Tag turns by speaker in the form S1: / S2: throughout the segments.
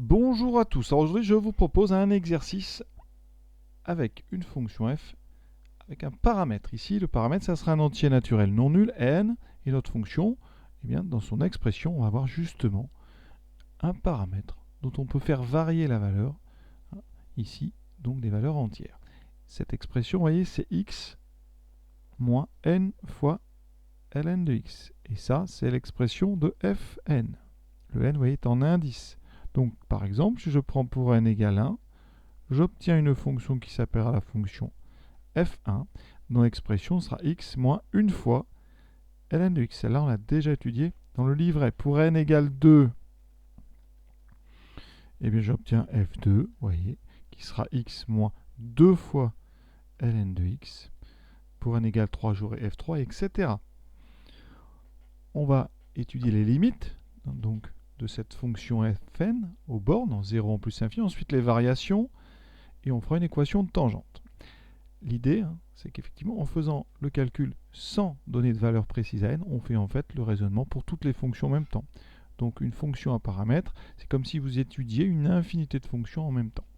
S1: Bonjour à tous. Alors aujourd'hui, je vous propose un exercice avec une fonction f, avec un paramètre. Ici, le paramètre, ça sera un entier naturel non nul, n, et notre fonction, eh bien, dans son expression, on va avoir justement un paramètre dont on peut faire varier la valeur, ici, donc des valeurs entières. Cette expression, vous voyez, c'est x moins n fois ln de x. Et ça, c'est l'expression de fn. Le n, vous voyez, est en indice. Donc, par exemple, si je prends pour n égale 1, j'obtiens une fonction qui s'appellera la fonction f1, dont l'expression sera x moins une fois ln de x. Celle-là, on l'a déjà étudiée dans le livret. Pour n égale 2, eh bien, j'obtiens f2, vous voyez, qui sera x moins 2 fois ln de x. Pour n égale 3, j'aurai f3, etc. On va étudier les limites, donc, de cette fonction fn aux bornes, en 0 en plus infini. Ensuite, les variations, et on fera une équation de tangente. L'idée, c'est qu'effectivement, en faisant le calcul sans donner de valeur précise à n, on fait en fait le raisonnement pour toutes les fonctions en même temps. Donc une fonction à paramètre, c'est comme si vous étudiez une infinité de fonctions en même temps.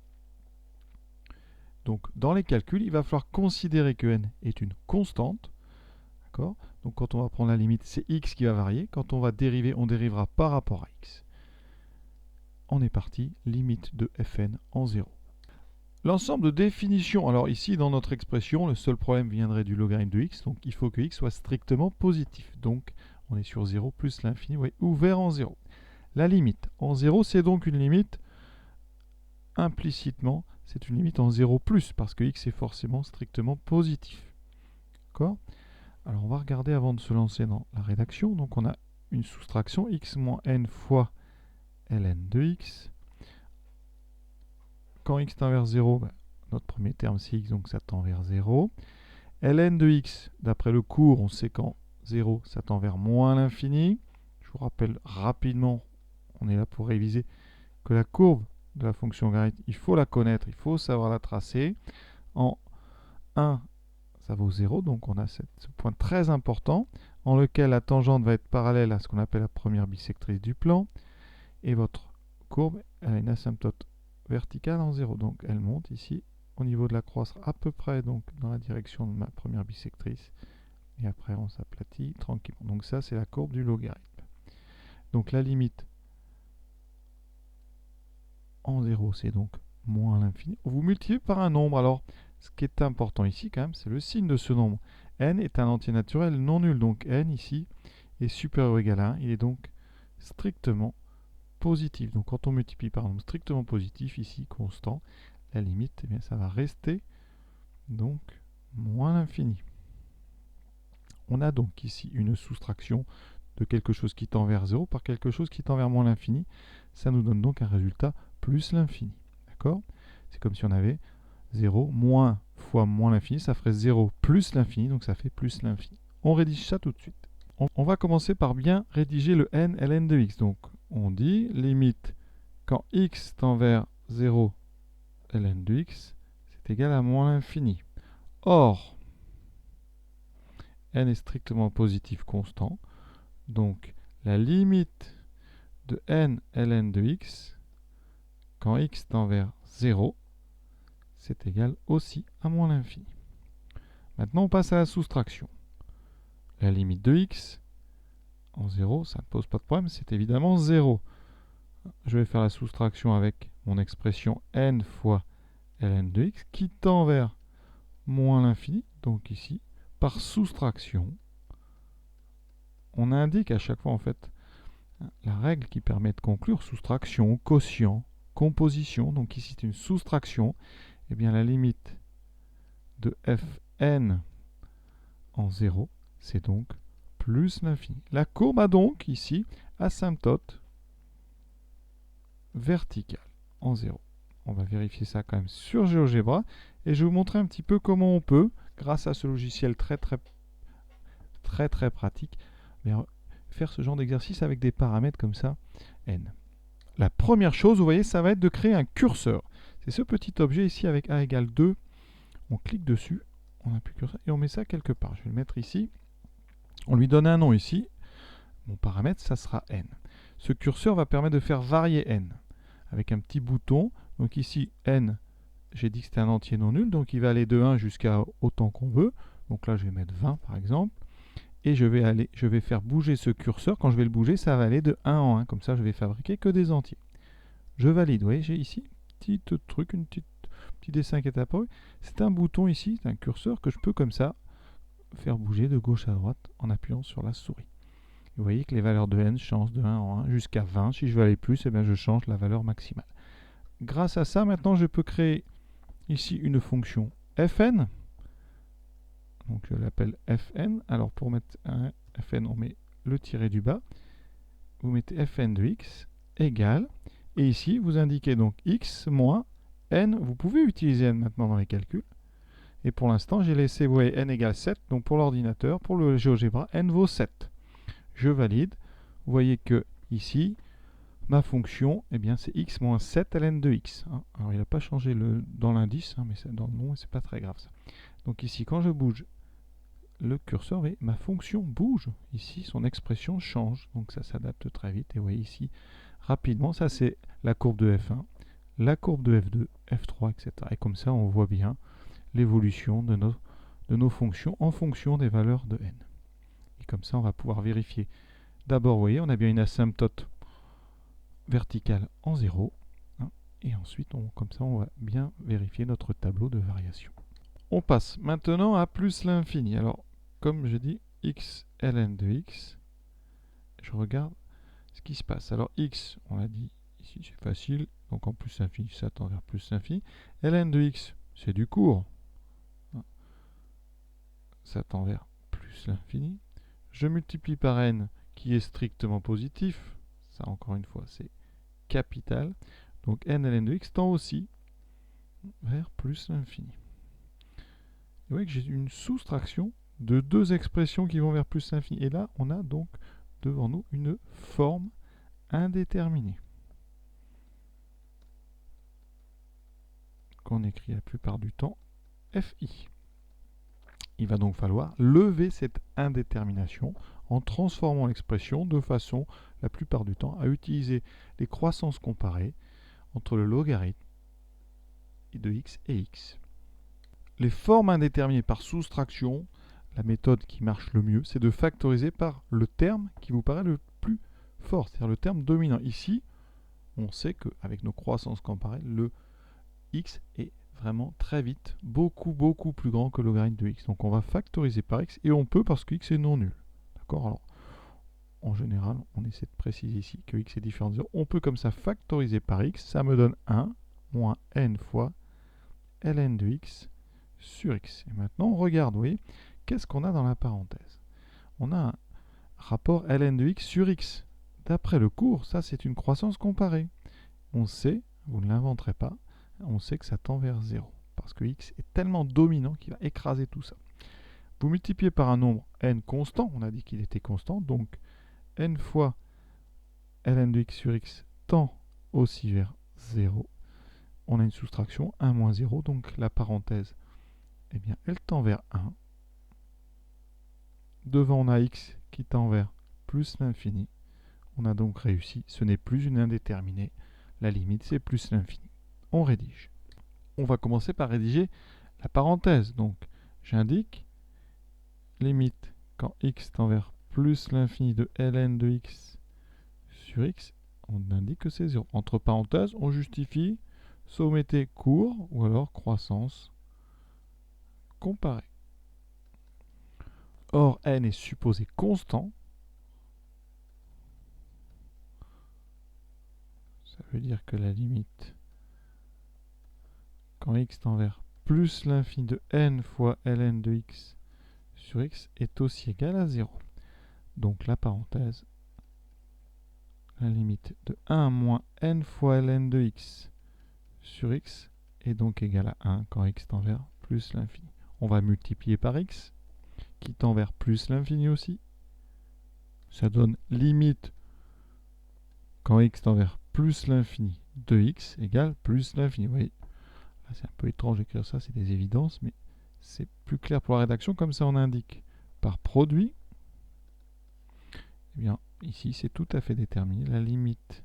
S1: Donc dans les calculs, il va falloir considérer que n est une constante. D'accord ? Donc quand on va prendre la limite, c'est x qui va varier. Quand on va dériver, on dérivera par rapport à x. On est parti, limite de fn en 0. L'ensemble de définitions, alors ici dans notre expression, le seul problème viendrait du logarithme de x, donc il faut que x soit strictement positif. Donc on est sur 0 plus l'infini, oui, ouvert en 0. La limite en 0, c'est donc une limite, implicitement, c'est une limite en 0 plus, parce que x est forcément strictement positif. D'accord ? Alors on va regarder avant de se lancer dans la rédaction. Donc on a une soustraction, x moins n fois ln de x. Quand x tend vers 0, notre premier terme c'est x, donc ça tend vers 0. Ln de x, d'après le cours, on sait qu'en 0, ça tend vers moins l'infini. Je vous rappelle rapidement, on est là pour réviser, que la courbe de la fonction logarithmique, il faut la connaître, il faut savoir la tracer. En 1, ça vaut 0, donc on a ce point très important, en lequel la tangente va être parallèle à ce qu'on appelle la première bisectrice du plan, et votre courbe, elle a une asymptote verticale en 0, donc elle monte ici au niveau de la croix sera à peu près donc dans la direction de ma première bisectrice, et après on s'aplatit tranquillement. Donc ça c'est la courbe du logarithme. Donc la limite en 0 c'est donc moins l'infini. Vous multipliez par un nombre. Alors ce qui est important ici quand même, c'est le signe de ce nombre. N est un entier naturel non nul, donc n ici est supérieur ou égal à 1, il est donc strictement positif. Donc quand on multiplie par un nombre strictement positif, ici constant, la limite, eh bien, ça va rester donc moins l'infini. On a donc ici une soustraction de quelque chose qui tend vers 0 par quelque chose qui tend vers moins l'infini. Ça nous donne donc un résultat plus l'infini. D'accord ? C'est comme si on avait 0 moins fois moins l'infini, ça ferait 0 plus l'infini, donc ça fait plus l'infini. On rédige ça tout de suite. On va commencer par bien rédiger le n ln de x. Donc on dit limite quand x tend vers 0 ln de x, c'est égal à moins l'infini. Or, n est strictement positif constant, donc la limite de n ln de x, quand x tend vers 0, c'est égal aussi à moins l'infini. Maintenant, on passe à la soustraction. La limite de x en 0, ça ne pose pas de problème, c'est évidemment 0. Je vais faire la soustraction avec mon expression n fois ln de x qui tend vers moins l'infini, donc ici, par soustraction, on indique à chaque fois en fait la règle qui permet de conclure soustraction, quotient, composition. Donc ici c'est une soustraction. Et bien la limite de fn en 0, c'est donc plus l'infini. La courbe a donc ici asymptote verticale en 0. On va vérifier ça quand même sur GeoGebra. Et je vais vous montrer un petit peu comment on peut, grâce à ce logiciel très pratique, faire ce genre d'exercice avec des paramètres comme ça, n. La première chose, vous voyez, ça va être de créer un curseur. C'est ce petit objet ici avec a égale 2. On clique dessus, on appuie curseur et on met ça quelque part. Je vais le mettre ici. On lui donne un nom ici. Mon paramètre, ça sera n. Ce curseur va permettre de faire varier n. avec un petit bouton. Donc ici, n, j'ai dit que c'était un entier non nul, donc il va aller de 1 jusqu'à autant qu'on veut. Donc là, je vais mettre 20 par exemple. Et je vais faire bouger ce curseur. Quand je vais le bouger, ça va aller de 1 en 1. Comme ça, je vais fabriquer que des entiers. Je valide. Vous voyez, j'ai ici un petit truc, petit dessin qui est apparu. C'est un bouton ici, c'est un curseur que je peux comme ça faire bouger de gauche à droite en appuyant sur la souris. Vous voyez que les valeurs de n changent de 1 en 1 jusqu'à 20. Si je veux aller plus, eh bien je change la valeur maximale. Grâce à ça, maintenant, je peux créer ici une fonction fn. Donc je l'appelle fn. Alors pour mettre un fn, on met le tiré du bas. Vous mettez fn de x égale. Et ici, vous indiquez donc x moins n. Vous pouvez utiliser n maintenant dans les calculs. Et pour l'instant, j'ai laissé, vous voyez, n égale 7. Donc pour l'ordinateur, pour le GeoGebra, n vaut 7. Je valide. Vous voyez que ici, ma fonction, eh bien, c'est x moins 7 ln de x. Alors il n'a pas changé dans l'indice, mais dans le nom, c'est pas très grave ça. Donc ici, quand je bouge le curseur, et ma fonction bouge. Ici, son expression change. Donc ça s'adapte très vite. Et vous voyez ici, rapidement, ça c'est la courbe de F1, la courbe de F2, F3, etc. Et comme ça, on voit bien l'évolution de nos fonctions en fonction des valeurs de n. Et comme ça, on va pouvoir vérifier. D'abord, vous voyez, on a bien une asymptote verticale en 0. Et ensuite, comme ça, on va bien vérifier notre tableau de variation. On passe maintenant à plus l'infini. Alors, comme je dis, x ln de x, je regarde ce qui se passe. Alors, x, on l'a dit, ici c'est facile, donc en plus l'infini, ça tend vers plus l'infini. Ln de x, c'est du court, ça tend vers plus l'infini. Je multiplie par n, qui est strictement positif, ça encore une fois, c'est capital. Donc n ln de x tend aussi vers plus l'infini. Vous voyez que j'ai une soustraction de deux expressions qui vont vers plus l'infini. Et là, on a donc devant nous une forme indéterminée qu'on écrit la plupart du temps FI. Il va donc falloir lever cette indétermination en transformant l'expression de façon, la plupart du temps, à utiliser les croissances comparées entre le logarithme de x et x. Les formes indéterminées par soustraction, la méthode qui marche le mieux, c'est de factoriser par le terme qui vous paraît le plus fort, c'est-à-dire le terme dominant. Ici, on sait qu'avec nos croissances comparées, le x est vraiment très vite beaucoup plus grand que le logarithme de x. Donc on va factoriser par x, et on peut parce que x est non nul. D'accord? Alors, en général, on essaie de préciser ici que x est différent de 0. On peut comme ça factoriser par x, ça me donne 1 moins n fois ln de x sur x. Et maintenant, on regarde, vous voyez, qu'est-ce qu'on a dans la parenthèse? On a un rapport ln de x sur x. D'après le cours, ça c'est une croissance comparée. On sait, vous ne l'inventerez pas, on sait que ça tend vers 0. Parce que x est tellement dominant qu'il va écraser tout ça. Vous multipliez par un nombre n constant, on a dit qu'il était constant, donc n fois ln de x sur x tend aussi vers 0. On a une soustraction 1 moins 0, donc la parenthèse, eh bien, elle tend vers 1. Devant, on a x qui tend vers plus l'infini. On a donc réussi. Ce n'est plus une indéterminée. La limite, c'est plus l'infini. On rédige. On va commencer par rédiger la parenthèse. Donc, j'indique limite quand x tend vers plus l'infini de ln de x sur x. On indique que c'est 0. Entre parenthèses, on justifie soit vous mettez court ou alors croissance comparée. Or, n est supposé constant. Ça veut dire que la limite, quand x tend vers plus l'infini de n fois ln de x sur x, est aussi égale à 0. Donc la parenthèse, la limite de 1 moins n fois ln de x sur x est donc égale à 1 quand x tend vers plus l'infini. On va multiplier par x, qui tend vers plus l'infini aussi. Ça donne limite quand x tend vers plus l'infini de x égale plus l'infini. Vous voyez, là c'est un peu étrange d'écrire ça, c'est des évidences, mais c'est plus clair pour la rédaction. Comme ça, on indique par produit. Eh bien, ici, c'est tout à fait déterminé. La limite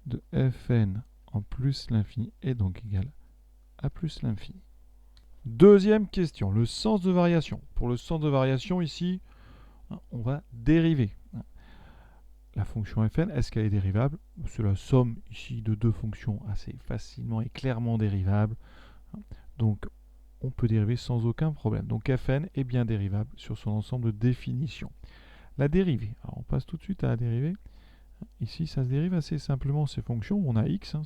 S1: de fn en plus l'infini est donc égal à plus l'infini. Deuxième question, le sens de variation. Pour le sens de variation ici, on va dériver. La fonction fn, est-ce qu'elle est dérivable? C'est la somme ici de deux fonctions assez facilement et clairement dérivables. Donc on peut dériver sans aucun problème. Donc fn est bien dérivable sur son ensemble de définitions. La dérivée, alors on passe tout de suite à la dérivée. Ici, ça se dérive assez simplement ces fonctions. On a x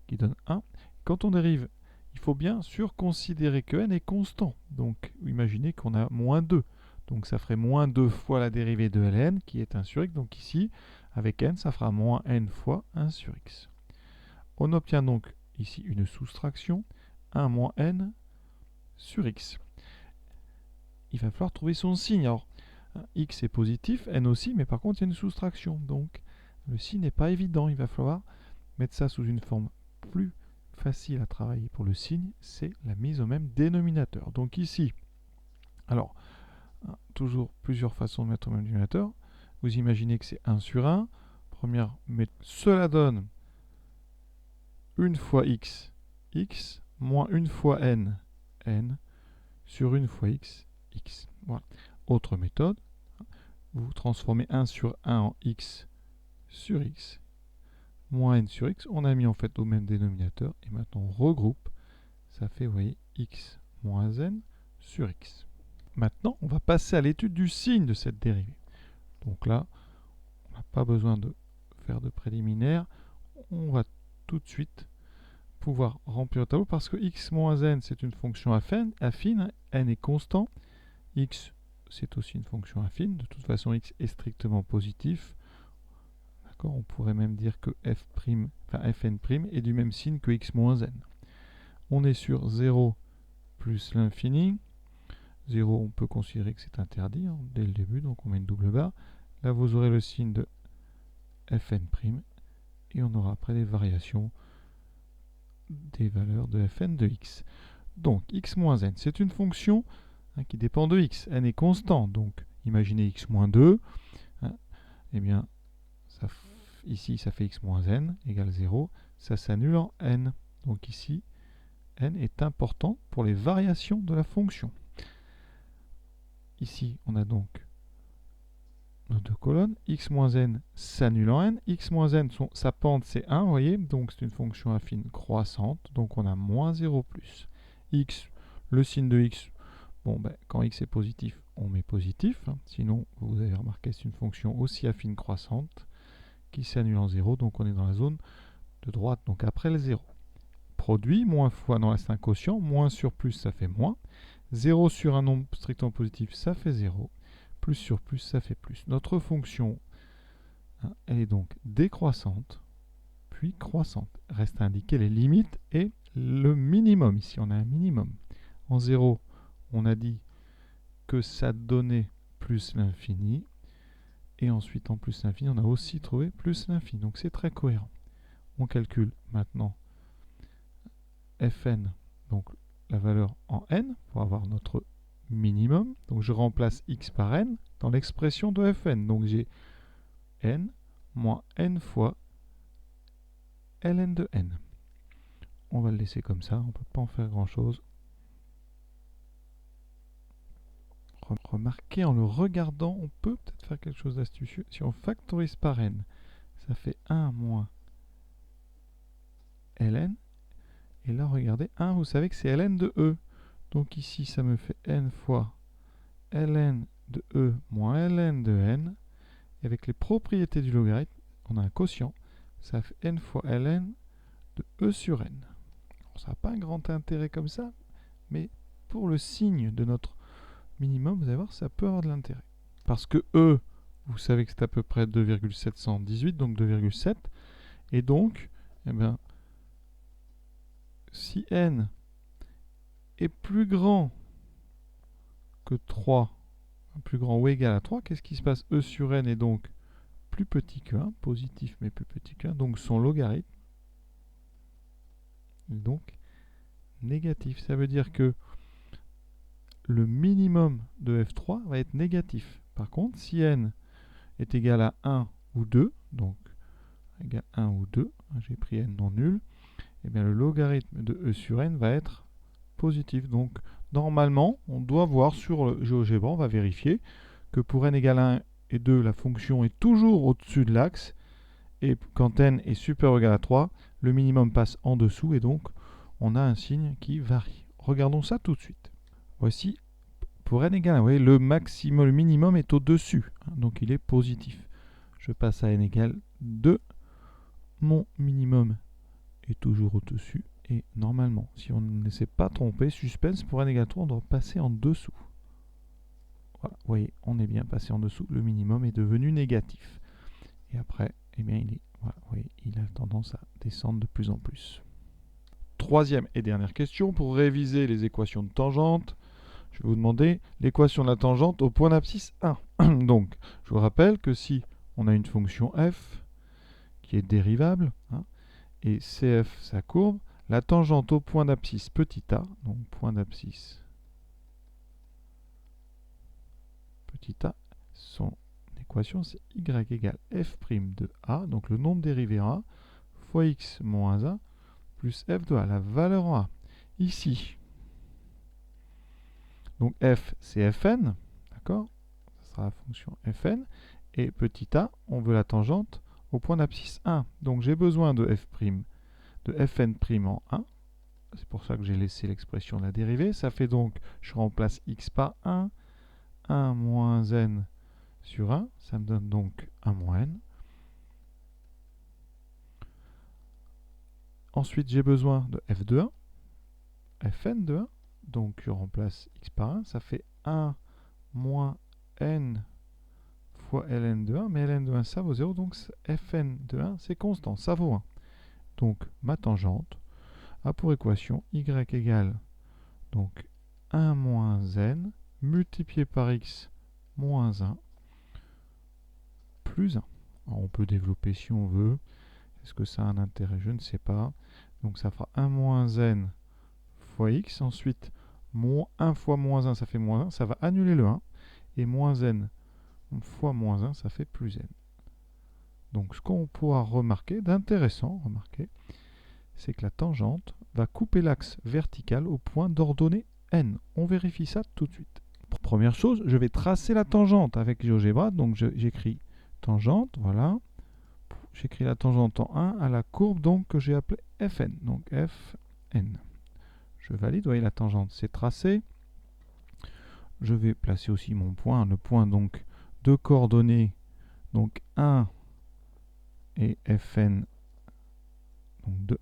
S1: qui donne 1. Quand on dérive, il faut bien sûr considérer que n est constant. Donc imaginez qu'on a moins 2. Donc ça ferait moins 2 fois la dérivée de ln qui est 1 sur x. Donc ici, avec n, ça fera moins n fois 1 sur x. On obtient donc ici une soustraction, 1 moins n sur x. Il va falloir trouver son signe. Alors, x est positif, n aussi, mais par contre, il y a une soustraction. Donc, le signe n'est pas évident. Il va falloir mettre ça sous une forme plus facile à travailler pour le signe. C'est la mise au même dénominateur. Donc ici, alors, toujours plusieurs façons de mettre au même dénominateur. Vous imaginez que c'est 1 sur 1. Première, mais cela donne une fois x, x, moins une fois n, n, sur une fois x, x. Voilà. Autre méthode, vous transformez 1 sur 1 en x sur x, moins n sur x. On a mis en fait au même dénominateur, et maintenant on regroupe. Ça fait, vous voyez, x moins n sur x. Maintenant, on va passer à l'étude du signe de cette dérivée. Donc là, on n'a pas besoin de faire de préliminaire. On va tout de suite pouvoir remplir le tableau parce que x moins n, c'est une fonction affine, n est constant. X, c'est aussi une fonction affine. De toute façon, x est strictement positif. On pourrait même dire que fn' est du même signe que x moins n. On est sur 0 plus l'infini. 0, on peut considérer que c'est interdit dès le début, donc on met une double barre. Là, vous aurez le signe de fn', et on aura après des variations des valeurs de fn de x. Donc, x moins n, c'est une fonction qui dépend de x. n est constant, donc imaginez x moins 2. Eh bien, ici, ça fait x moins n égale 0. Ça s'annule en n. Donc ici, n est important pour les variations de la fonction. Ici, on a donc nos deux colonnes. X moins n s'annule en n. X moins n, sa pente, c'est 1, vous voyez. Donc c'est une fonction affine croissante. Donc on a moins 0 plus. X, le signe de x, bon, quand x est positif, on met positif. Sinon, vous avez remarqué, c'est une fonction aussi affine croissante qui s'annule en 0, donc on est dans la zone de droite, donc après le 0. Produit, moins fois, non, c'est un quotient, moins sur plus, ça fait moins. 0 sur un nombre strictement positif, ça fait 0. Plus sur plus, ça fait plus. Notre fonction, elle est donc décroissante, puis croissante. Reste à indiquer les limites et le minimum. Ici, on a un minimum. En 0, on a dit que ça donnait plus l'infini. Et ensuite, en plus l'infini, on a aussi trouvé plus l'infini. Donc c'est très cohérent. On calcule maintenant fn, donc la valeur en n, pour avoir notre minimum. Donc je remplace x par n dans l'expression de fn. Donc j'ai n moins n fois ln de n. On va le laisser comme ça, on ne peut pas en faire grand-chose. Remarquez, en le regardant, on peut peut-être faire quelque chose d'astucieux. Si on factorise par n, ça fait 1 moins ln. Et là, regardez, 1, vous savez que c'est ln de e. Donc ici, ça me fait n fois ln de e moins ln de n. Et avec les propriétés du logarithme, on a un quotient. Ça fait n fois ln de e sur n. Alors, ça n'a pas un grand intérêt comme ça, mais pour le signe de notre minimum, vous allez voir, ça peut avoir de l'intérêt. Parce que e, vous savez que c'est à peu près 2,718, donc 2,7. Et donc, eh bien, si n est plus grand que 3, plus grand ou égal à 3, qu'est-ce qui se passe? E sur n est donc plus petit que 1, positif mais plus petit que 1, donc son logarithme est donc négatif. Ça veut dire que le minimum de f3 va être négatif. Par contre, si n est égal à 1 ou 2, donc égale 1 ou 2, j'ai pris n non nul, et bien le logarithme de e sur n va être positif. Donc normalement, on doit voir sur le GeoGebra, on va vérifier que pour n égale 1 et 2, la fonction est toujours au-dessus de l'axe, et quand n est supérieur ou égal à 3, le minimum passe en dessous, et donc on a un signe qui varie. Regardons ça tout de suite. Voici, pour n égale 1, vous voyez, le maximum, le minimum est au-dessus, donc il est positif. Je passe à n égale 2, mon minimum est toujours au-dessus, et normalement, si on ne s'est pas trompé, suspense, pour n égale 3, on doit passer en dessous. Voilà, vous voyez, on est bien passé en dessous, le minimum est devenu négatif. Et après, eh bien, voilà, vous voyez, il a tendance à descendre de plus en plus. Troisième et dernière question, pour réviser les équations de tangente, je vais vous demander l'équation de la tangente au point d'abscisse 1. Donc, je vous rappelle que si on a une fonction f qui est dérivable, et CF sa courbe, la tangente au point d'abscisse petit a, donc point d'abscisse petit a, son équation c'est y égale f' de a, donc le nombre dérivé en a, fois x moins 1, plus f de a, la valeur en a. Ici, donc f c'est fn, d'accord? Ce sera la fonction fn, et petit a, on veut la tangente au point d'abscisse 1. Donc j'ai besoin de f' de fn' en 1. C'est pour ça que j'ai laissé l'expression de la dérivée. Ça fait donc, je remplace x par 1, 1 moins n sur 1. Ça me donne donc 1 moins n. Ensuite, j'ai besoin de f de 1, fn de 1. Donc je remplace x par 1. Ça fait 1 moins n fois ln de 1. Mais ln de 1, ça vaut 0. Donc fn de 1, c'est constant. Ça vaut 1. Donc ma tangente a pour équation y égale donc 1 moins n multiplié par x moins 1 plus 1. Alors on peut développer si on veut. Est-ce que ça a un intérêt? Je ne sais pas. Donc ça fera 1 moins n fois x. Ensuite, 1 fois moins 1, ça fait moins 1. Ça va annuler le 1. Et moins n fois moins 1, ça fait plus n. Donc ce qu'on pourra remarquer, d'intéressant, c'est que la tangente va couper l'axe vertical au point d'ordonnée n. On vérifie ça tout de suite. Première chose, je vais tracer la tangente avec GeoGebra. Donc j'écris tangente, voilà. J'écris la tangente en 1 à la courbe donc, que j'ai appelée Fn. Donc Fn. Je valide, vous voyez la tangente c'est tracé. Je vais placer aussi mon point, le point donc de coordonnées, donc 1 et Fn, donc de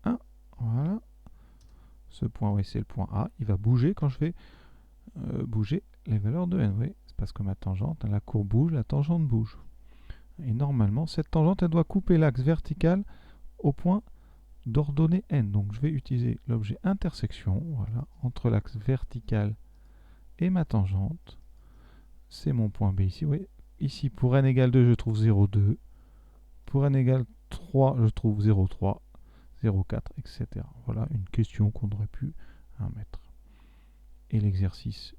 S1: 1, voilà. Ce point, oui, c'est le point A, il va bouger quand je vais bouger les valeurs de n. Oui, c'est parce que ma tangente, la courbe bouge, la tangente bouge. Et normalement, cette tangente, elle doit couper l'axe vertical au point d'ordonnée n. Donc je vais utiliser l'objet intersection, voilà, entre l'axe vertical et ma tangente. C'est mon point B ici. Oui. Ici, pour n égale 2, je trouve 0,2. Pour n égale 3, je trouve 0,3, 0,4, etc. Voilà une question qu'on aurait pu mettre. Et l'exercice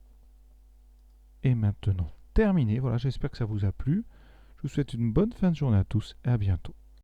S1: est maintenant terminé. Voilà, j'espère que ça vous a plu. Je vous souhaite une bonne fin de journée à tous et à bientôt.